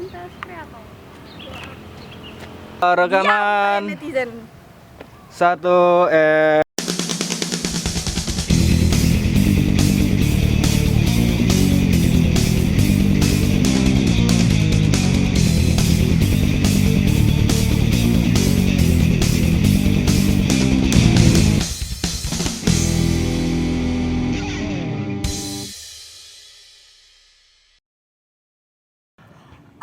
lintas kreator. Rekaman Netizen. satu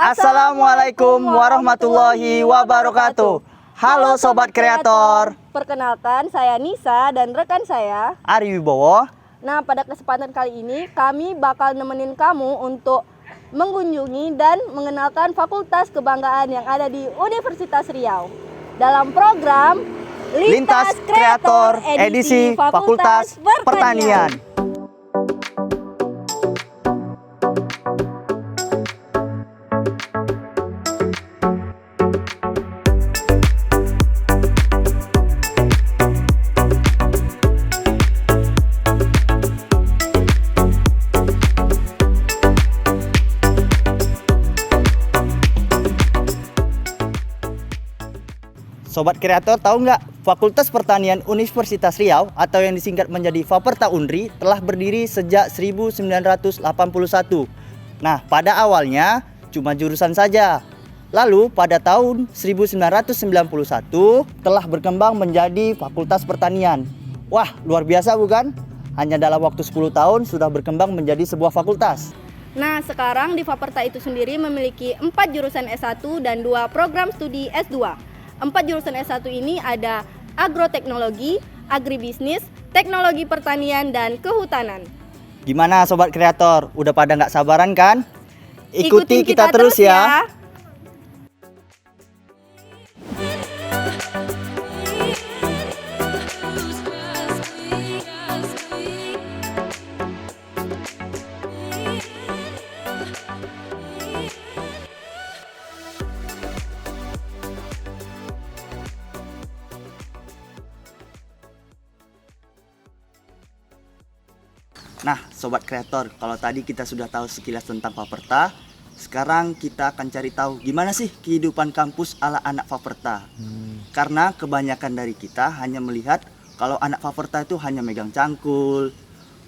Assalamualaikum warahmatullahi wabarakatuh. Halo Sobat Kreator. Perkenalkan, saya Nisa dan rekan saya Ari Wibowo. Nah, pada kesempatan kali ini kami bakal nemenin kamu untuk mengunjungi dan mengenalkan fakultas kebanggaan yang ada di Universitas Riau dalam program Lintas Kreator edisi Fakultas Pertanian. Sobat Kreator, tahu nggak Fakultas Pertanian Universitas Riau atau yang disingkat menjadi Faperta Unri telah berdiri sejak 1981. Nah, pada awalnya cuma jurusan saja. Lalu pada tahun 1991 telah berkembang menjadi Fakultas Pertanian. Wah, luar biasa bukan? Hanya dalam waktu 10 tahun sudah berkembang menjadi sebuah fakultas. Nah, sekarang di Faperta itu sendiri memiliki 4 jurusan S1 dan 2 program studi S2. 4 jurusan S1 ini ada agroteknologi, agribisnis, teknologi pertanian, dan kehutanan. Gimana Sobat Kreator? Udah pada nggak sabaran kan? Ikuti kita terus ya. Nah, Sobat Kreator, kalau tadi kita sudah tahu sekilas tentang Faperta, sekarang kita akan cari tahu gimana sih kehidupan kampus ala anak Faperta. Karena kebanyakan dari kita hanya melihat kalau anak Faperta itu hanya megang cangkul,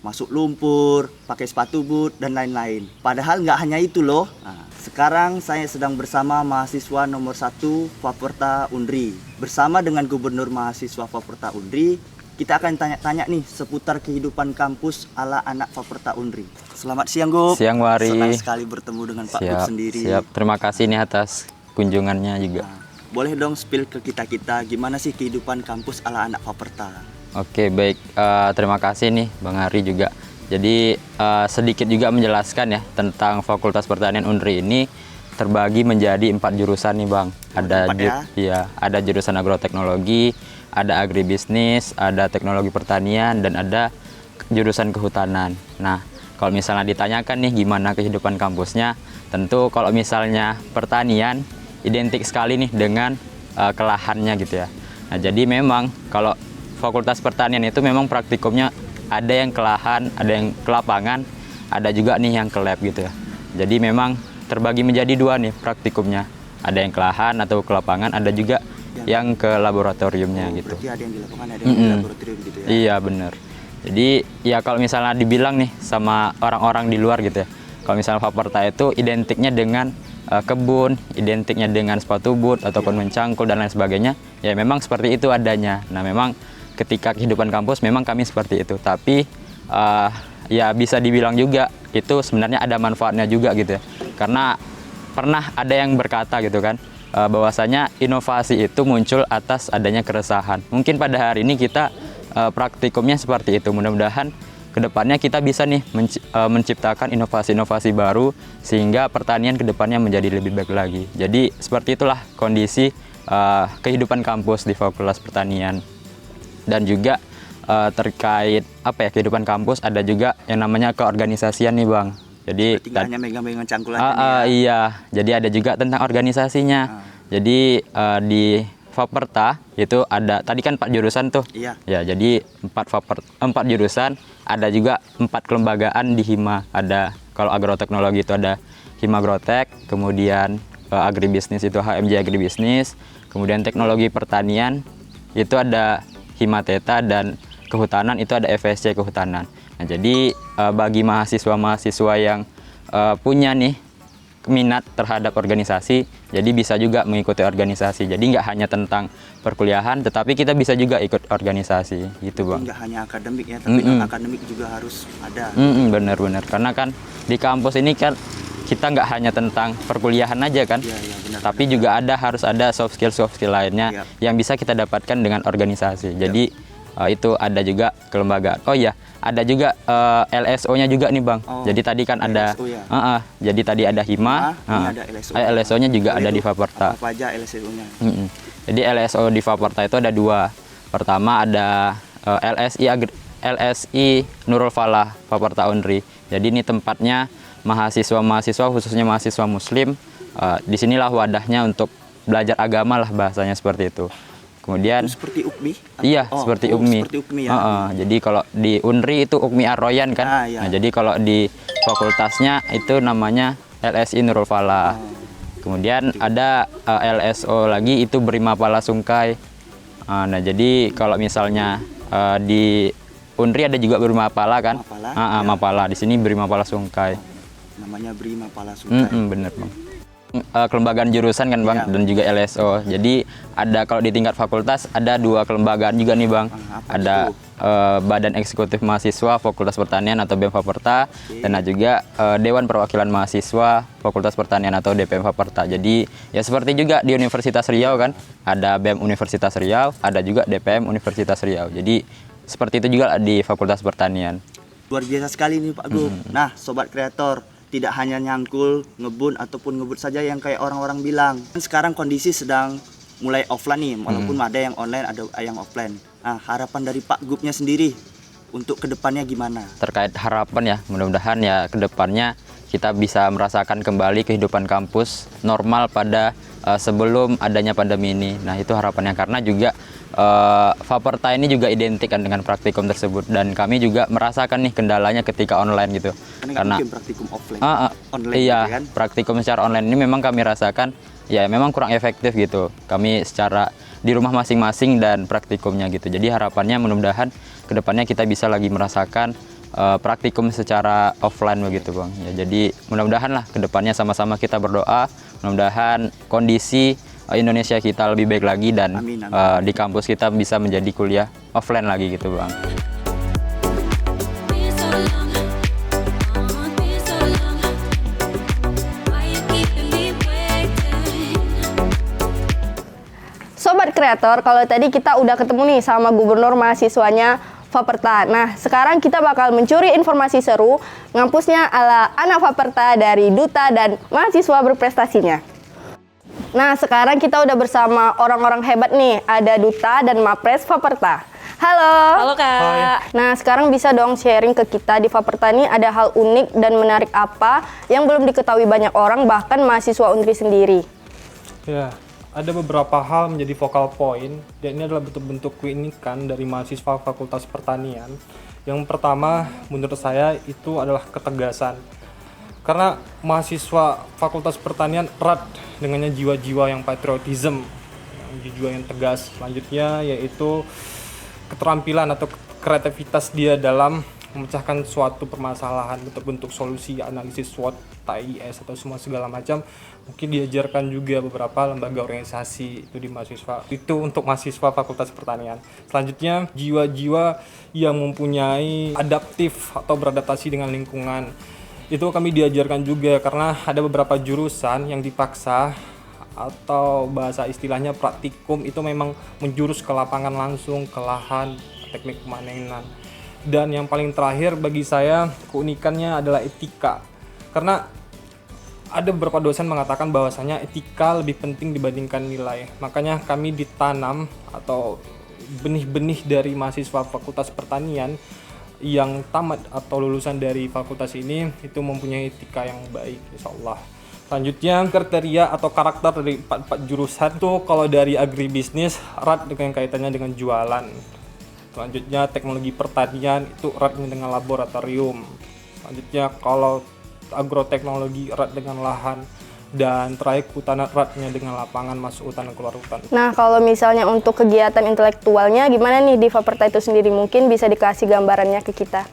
masuk lumpur, pakai sepatu boot, dan lain-lain. Padahal nggak hanya itu loh. Nah, sekarang saya sedang bersama mahasiswa nomor 1 Faperta Unri. Bersama dengan Gubernur Mahasiswa Faperta Unri, kita akan tanya-tanya nih seputar kehidupan kampus ala anak Faperta Unri. Selamat siang, Gub. Siang, Wari. Senang sekali bertemu dengan Pak Gub sendiri. Siap, terima kasih nih atas kunjungannya juga. Nah, boleh dong spill ke kita-kita gimana sih kehidupan kampus ala anak Faperta? Oke, baik. Terima kasih nih Bang Ari juga. Jadi sedikit juga menjelaskan ya tentang Fakultas Pertanian Unri ini terbagi menjadi 4 jurusan nih Bang. Ada jurusan agroteknologi, ada agribisnis, ada teknologi pertanian, dan ada jurusan kehutanan. Nah, kalau misalnya ditanyakan nih gimana kehidupan kampusnya, tentu kalau misalnya pertanian identik sekali nih dengan kelahannya gitu ya. Nah, jadi memang kalau Fakultas Pertanian itu memang praktikumnya ada yang ke lahan, ada yang ke lapangan, ada juga nih yang ke lab gitu ya. Jadi memang terbagi menjadi 2 nih praktikumnya. Ada yang ke lahan atau ke lapangan, ada juga yang ke laboratoriumnya gitu. Berarti ada yang di lapangan, ada yang di laboratorium gitu ya? Iya bener. Jadi ya kalau misalnya dibilang nih sama orang-orang di luar gitu ya, kalau misalnya Faperta itu identiknya dengan kebun, identiknya dengan sepatu boot ataupun mencangkul dan lain sebagainya, ya memang seperti itu adanya. Nah memang ketika kehidupan kampus memang kami seperti itu, tapi ya bisa dibilang juga itu sebenarnya ada manfaatnya juga gitu ya, karena pernah ada yang berkata gitu kan, bahwasanya inovasi itu muncul atas adanya keresahan. Mungkin pada hari ini kita praktikumnya seperti itu. Mudah-mudahan kedepannya kita bisa nih menciptakan inovasi-inovasi baru sehingga pertanian kedepannya menjadi lebih baik lagi. Jadi seperti itulah kondisi kehidupan kampus di Fakultas Pertanian. Dan juga terkait kehidupan kampus ada juga yang namanya keorganisasian nih Bang. Jadi tidak hanya megang-megang cangkulan ya. Iya, jadi ada juga tentang organisasinya. Jadi di Faperta itu ada tadi kan 4 jurusan tuh. Iya. Ya, jadi 4 jurusan, ada juga 4 kelembagaan di Hima. Ada kalau agroteknologi itu ada Himagrotek, kemudian agribisnis itu HMJ Agribisnis, kemudian teknologi pertanian itu ada Himateta, dan kehutanan itu ada FSC Kehutanan. Nah, jadi bagi mahasiswa-mahasiswa yang punya nih minat terhadap organisasi, jadi bisa juga mengikuti organisasi. Jadi nggak hanya tentang perkuliahan, tetapi kita bisa juga ikut organisasi, gitu Bang. Nggak hanya akademik ya, tapi non akademik juga harus ada. Benar-benar, karena kan di kampus ini kan kita nggak hanya tentang perkuliahan aja kan, Iya, benar, tapi juga harus ada soft skill lainnya yang bisa kita dapatkan dengan organisasi. Jadi itu ada juga kelembagaan. Oh iya, ada juga LSO-nya juga nih Bang. Jadi tadi kan ada, LSO ya? Jadi tadi ada Hima, ini ada LSO. LSO-nya juga ada di Faperta. Apa aja LSO-nya? Jadi LSO di Faperta itu ada 2. Pertama ada LSI Nurul Falah Faperta Unri. Jadi ini tempatnya mahasiswa-mahasiswa, khususnya mahasiswa Muslim. Disinilah wadahnya untuk belajar agama lah, bahasanya seperti itu. Kemudian seperti UKMI? Iya, seperti UKMI. Seperti UKMI ya. Jadi kalau di Unri itu UKMI Ar-Royan kan. Iya. Nah, jadi kalau di fakultasnya itu namanya LSI Nurul Falah. Kemudian ada LSO lagi itu Brimapala Sungkai. Nah, jadi kalau misalnya di Unri ada juga Brimapala kan. Mapala. Di sini Brimapala Sungkai. Namanya Brimapala Sungkai. Bener Bang. Kelembagaan jurusan kan Bang, dan juga LSO. Jadi ada, kalau di tingkat fakultas ada 2 kelembagaan juga nih Bang. Ada Badan Eksekutif Mahasiswa Fakultas Pertanian atau BEM Faperta, dan ada juga Dewan Perwakilan Mahasiswa Fakultas Pertanian atau DPM Faperta. Jadi ya seperti juga di Universitas Riau kan, ada BEM Universitas Riau, ada juga DPM Universitas Riau. Jadi seperti itu juga di Fakultas Pertanian. Luar biasa sekali nih Pak Gu. Nah, sobat kreator, tidak hanya nyangkul, ngebun ataupun ngebut saja yang kayak orang-orang bilang. Sekarang kondisi sedang mulai offline nih, walaupun ada yang online, ada yang offline. Nah, harapan dari Pak Gupnya sendiri untuk kedepannya gimana? Terkait harapan ya, mudah-mudahan ya kedepannya kita bisa merasakan kembali kehidupan kampus normal pada sebelum adanya pandemi ini. Nah, itu harapannya, karena juga Faperta ini juga identik kan dengan praktikum tersebut, dan kami juga merasakan nih kendalanya ketika online gitu. Karena praktikum offline, online iya, gitu kan? Praktikum secara online ini memang kami rasakan ya memang kurang efektif gitu. Kami secara di rumah masing-masing dan praktikumnya gitu. Jadi harapannya mudah-mudahan kedepannya kita bisa lagi merasakan praktikum secara offline begitu Bang. Ya, jadi mudah-mudahan lah kedepannya sama-sama kita berdoa, mudah-mudahan kondisi Indonesia kita lebih baik lagi, dan amin. Di kampus kita bisa menjadi kuliah offline lagi gitu Bang. Sobat kreator, kalau tadi kita udah ketemu nih sama gubernur mahasiswanya Faperta. Nah, sekarang kita bakal mencuri informasi seru ngampusnya ala anak Faperta dari duta dan mahasiswa berprestasinya. Nah, sekarang kita udah bersama orang-orang hebat nih. Ada duta dan mapres Faperta. Halo. Halo Kak. Nah, sekarang bisa dong sharing ke kita di Faperta ini ada hal unik dan menarik apa yang belum diketahui banyak orang, bahkan mahasiswa Unri sendiri. Ya, ada beberapa hal menjadi focal point, dan ini adalah bentuk-bentuk keunikan dari mahasiswa Fakultas Pertanian. Yang pertama, menurut saya itu adalah ketegasan. Karena mahasiswa Fakultas Pertanian erat dengannya jiwa-jiwa yang patriotism, jiwa yang tegas. Selanjutnya yaitu keterampilan atau kreativitas dia dalam memecahkan suatu permasalahan, bentuk-bentuk solusi, analisis SWOT, TIS atau semua segala macam. Mungkin diajarkan juga beberapa lembaga organisasi itu di mahasiswa. Itu untuk mahasiswa Fakultas Pertanian. Selanjutnya jiwa-jiwa yang mempunyai adaptif atau beradaptasi dengan lingkungan. Itu kami diajarkan juga, karena ada beberapa jurusan yang dipaksa atau bahasa istilahnya praktikum itu memang menjurus ke lapangan langsung, ke lahan, teknik pemanenan. Dan yang paling terakhir bagi saya keunikannya adalah etika, karena ada beberapa dosen mengatakan bahwasanya etika lebih penting dibandingkan nilai. Makanya kami ditanam atau benih-benih dari mahasiswa Fakultas Pertanian yang tamat atau lulusan dari fakultas ini itu mempunyai etika yang baik, insyaallah. Selanjutnya kriteria atau karakter dari 4 jurusan itu, kalau dari agribisnis erat dengan kaitannya dengan jualan. Selanjutnya teknologi pertanian itu erat dengan laboratorium. Selanjutnya kalau agroteknologi erat dengan lahan, dan terakhir kehutanan eratnya dengan lapangan masuk hutan dan keluar hutan. Nah, kalau misalnya untuk kegiatan intelektualnya gimana nih di Faperta itu sendiri? Mungkin bisa dikasih gambarannya ke kita.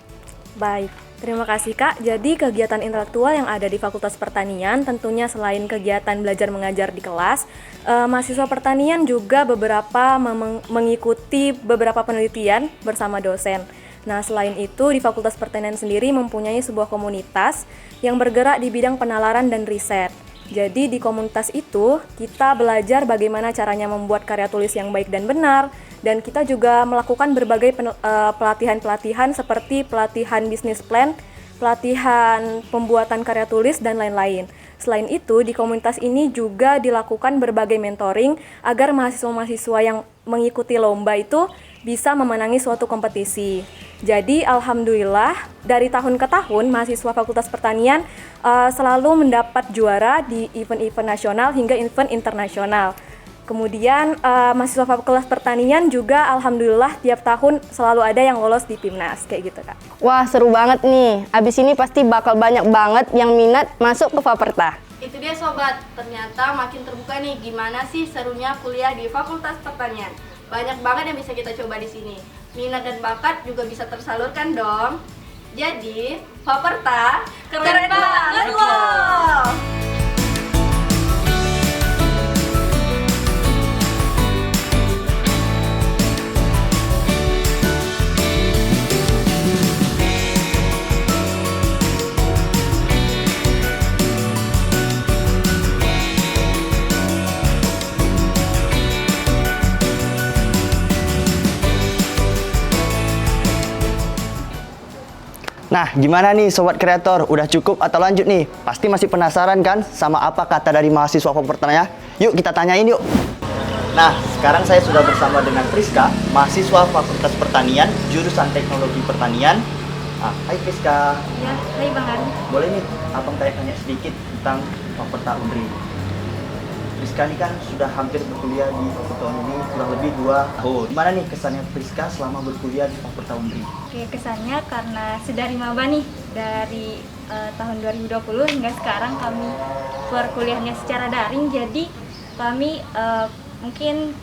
Baik, terima kasih Kak. Jadi kegiatan intelektual yang ada di Fakultas Pertanian tentunya selain kegiatan belajar mengajar di kelas, mahasiswa pertanian juga mengikuti beberapa penelitian bersama dosen. Nah, selain itu di Fakultas Pertanian sendiri mempunyai sebuah komunitas yang bergerak di bidang penalaran dan riset. Jadi di komunitas itu kita belajar bagaimana caranya membuat karya tulis yang baik dan benar, dan kita juga melakukan berbagai pelatihan-pelatihan seperti pelatihan bisnis plan, pelatihan pembuatan karya tulis, dan lain-lain. Selain itu, di komunitas ini juga dilakukan berbagai mentoring agar mahasiswa-mahasiswa yang mengikuti lomba itu bisa memenangi suatu kompetisi. Jadi alhamdulillah dari tahun ke tahun mahasiswa Fakultas Pertanian selalu mendapat juara di event-event nasional hingga event internasional. Kemudian mahasiswa Fakultas Pertanian juga alhamdulillah tiap tahun selalu ada yang lolos di PIMNAS kayak gitu Kak. Wah, seru banget nih. Abis ini pasti bakal banyak banget yang minat masuk ke Faperta. Itu dia sobat, ternyata makin terbuka nih gimana sih serunya kuliah di Fakultas Pertanian. Banyak banget yang bisa kita coba di sini. Minat dan bakat juga bisa tersalurkan dong. Jadi, Faperta keren banget loh. Nah, gimana nih Sobat Kreator? Udah cukup atau lanjut nih? Pasti masih penasaran kan sama apa kata dari mahasiswa Fapertanya? Yuk kita tanyain yuk. Nah, sekarang saya sudah bersama dengan Priska, mahasiswa Fakultas Pertanian, jurusan Teknologi Pertanian. Hai Priska. Ya, hai Bang Ari. Boleh nih, abang tanya sedikit tentang Faperta Unri. Priska ini kan sudah hampir berkuliah di Faperta Unri kurang lebih 2 tahun. Gimana nih kesannya Priska selama berkuliah di Faperta Unri? Oke, kesannya karena sudah maba nih dari tahun 2020 hingga sekarang kami perkuliahannya secara daring, jadi kami mungkin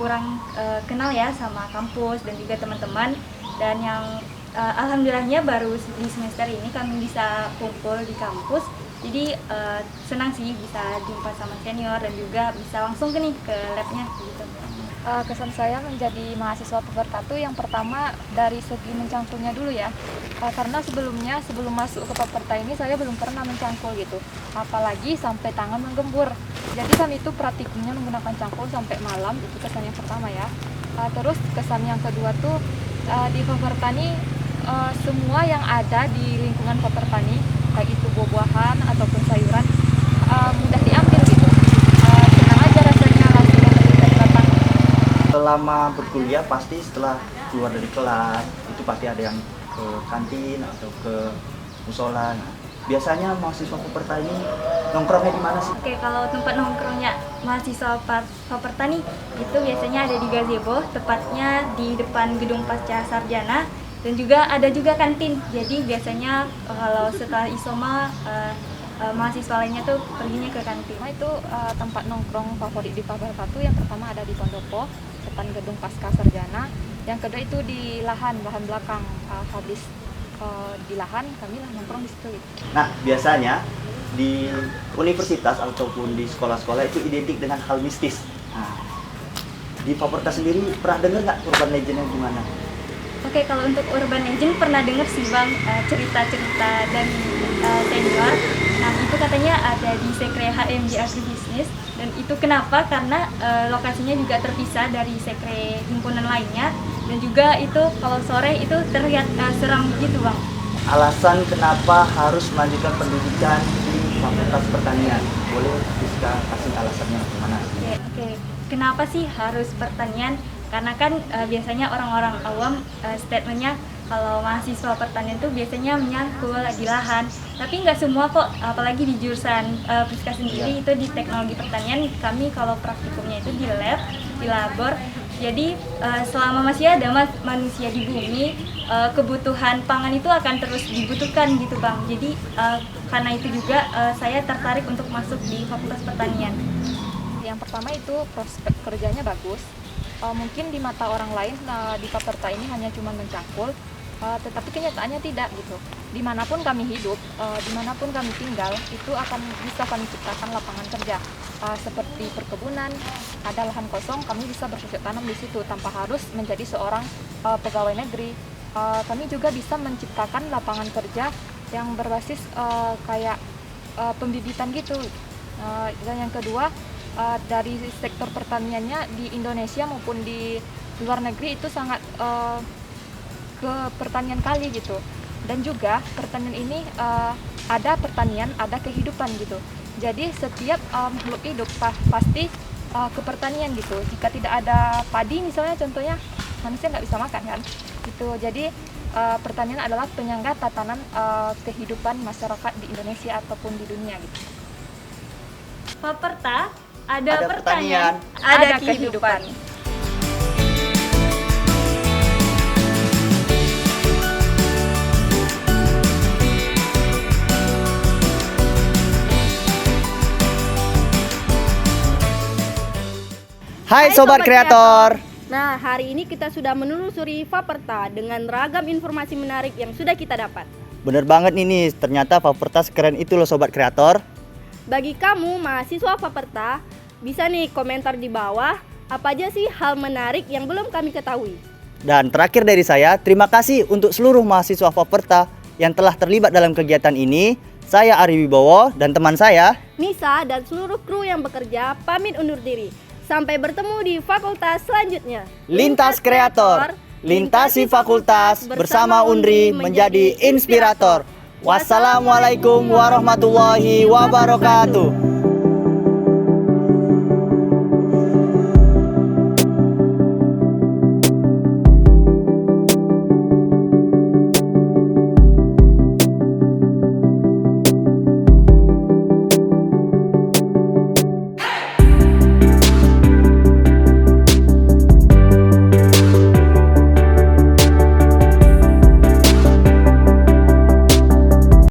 kurang kenal ya sama kampus dan juga teman-teman, dan yang alhamdulillahnya baru di semester ini kami bisa kumpul di kampus. Jadi senang sih bisa jumpa sama senior dan juga bisa langsung ke labnya gitu. Kesan saya menjadi mahasiswa Faperta itu yang pertama dari segi mencangkulnya dulu ya, karena sebelum masuk ke Faperta ini saya belum pernah mencangkul gitu, apalagi sampai tangan menggembur. Jadi kami itu praktikumnya menggunakan cangkul sampai malam, itu kesan yang pertama ya. Terus kesan yang kedua tuh di Faperta ini semua yang ada di lingkungan Faperta ini, baik itu buah-buahan ataupun sayuran, mudah diambil gitu. Senang aja rasanya langsung dari lapangan. Selama berkuliah pasti setelah keluar dari kelas itu pasti ada yang ke kantin atau ke musola. Biasanya mahasiswa Faperta ini nongkrongnya di mana sih? Oke, kalau tempat nongkrongnya mahasiswa Faperta nih, itu biasanya ada di gazebo, tepatnya di depan gedung pasca sarjana, dan juga ada juga kantin. Jadi biasanya kalau setelah isoma mahasiswa lainnya tuh perginya ke kantin. Itu tempat nongkrong favorit di Faperta tuh yang pertama ada di Pondopo, depan gedung pasca sarjana. Yang kedua itu di lahan belakang, habis di lahan kami lah nongkrong di situ gitu. Nah, biasanya di universitas ataupun di sekolah-sekolah itu identik dengan hal mistis. Nah, di Faperta sendiri pernah dengar nggak urban legend-nya gimana? Oke, kalau untuk urban legend pernah dengar sih Bang, cerita-cerita dari senior. Nah, itu katanya ada di Sekre HMJ Agribisnis, dan itu kenapa? Karena lokasinya juga terpisah dari sekre himpunan lainnya, dan juga itu kalau sore itu terlihat seram gitu Bang. Alasan kenapa harus melanjutkan pendidikan di Fakultas Pertanian? Boleh bisa kasih alasannya gimana? Oke. Kenapa sih harus pertanian? Karena kan biasanya orang-orang awam statementnya kalau mahasiswa pertanian tuh biasanya menyangkul di lahan, tapi nggak semua kok, apalagi di jurusan Priska sendiri itu di teknologi pertanian, kami kalau praktikumnya itu di lab, di labor. Jadi selama masih ada manusia di bumi, kebutuhan pangan itu akan terus dibutuhkan gitu Bang. Jadi karena itu juga saya tertarik untuk masuk di Fakultas Pertanian. Yang pertama itu prospek kerjanya bagus. Mungkin di mata orang lain di Faperta ini hanya cuma mencangkul, tetapi kenyataannya tidak gitu. Dimanapun kami hidup, dimanapun kami tinggal, itu akan bisa kami ciptakan lapangan kerja. Seperti perkebunan, ada lahan kosong, kami bisa bercocok tanam di situ tanpa harus menjadi seorang pegawai negeri. Kami juga bisa menciptakan lapangan kerja yang berbasis kayak pembibitan gitu. Dan yang kedua, dari sektor pertaniannya di Indonesia maupun di luar negeri itu sangat ke pertanian kali gitu. Dan juga pertanian ini ada pertanian, ada kehidupan gitu. Jadi setiap makhluk hidup pasti ke pertanian gitu. Jika tidak ada padi misalnya contohnya, manusia nggak bisa makan kan gitu. Jadi pertanian adalah penyangga tatanan kehidupan masyarakat di Indonesia ataupun di dunia gitu. Faperta ada Ada pertanian, pertanian, ada kehidupan. Hai Sobat Kreator. Nah, hari ini kita sudah menelusuri Faperta dengan ragam informasi menarik yang sudah kita dapat. Bener banget nih Nis, ternyata Faperta sekeren itu loh Sobat Kreator. Bagi kamu mahasiswa Faperta, bisa nih komentar di bawah apa aja sih hal menarik yang belum kami ketahui. Dan terakhir dari saya, terima kasih untuk seluruh mahasiswa Faperta yang telah terlibat dalam kegiatan ini. Saya Ari Wibowo dan teman saya Nisa dan seluruh kru yang bekerja pamit undur diri. Sampai bertemu di fakultas selanjutnya. Lintas Kreator, lintasi fakultas bersama Undri menjadi inspirator. Wassalamualaikum warahmatullahi wabarakatuh.